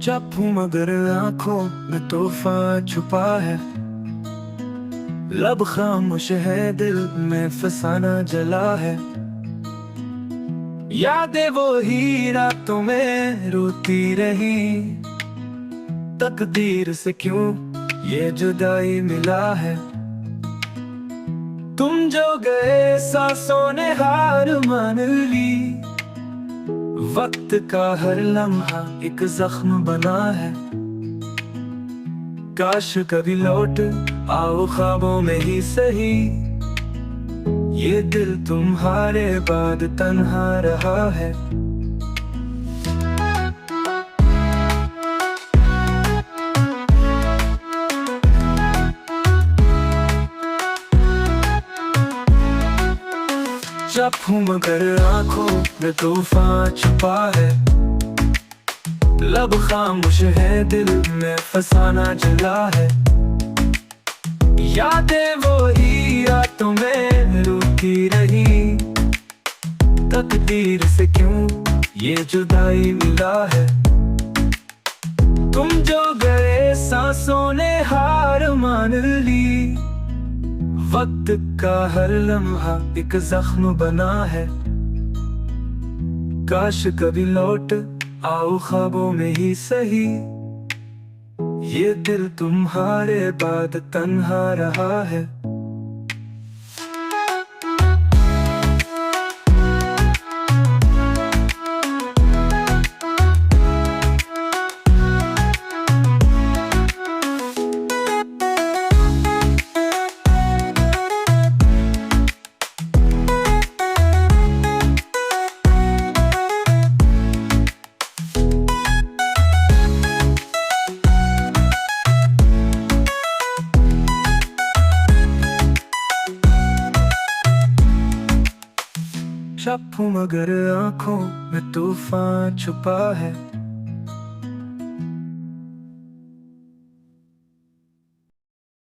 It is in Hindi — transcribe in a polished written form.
चुप हूँ मगर आंखों में तूफा छुपा है। लब खामोश है, दिल में फसाना जला है। यादें वो ही रातों में रोती रही, तकदीर से क्यों ये जुदाई मिला है। तुम जो गए सांसों ने हार मान ली, वक्त का हर लम्हा एक जख्म बना है। काश कभी लौट आओ ख्वाबों में ही सही, ये दिल तुम्हारे बाद तन्हा रहा है। चुप हूँ मगर आंखों में तूफान छुपा है। लब खामोश है, दिल में फसाना जला है। यादें वो ही रातों में रोती रही, तकदीर से क्यों ये जुदाई मिला है। तुम जो गए सांसों ने हार मान ली, वक्त का हर लम्हा एक जख्म बना है। काश कभी लौट आओ ख्वाबों में ही सही, ये दिल तुम्हारे बाद तन्हा रहा है। चुप हूँ मगर आंखों में तूफान छुपा है।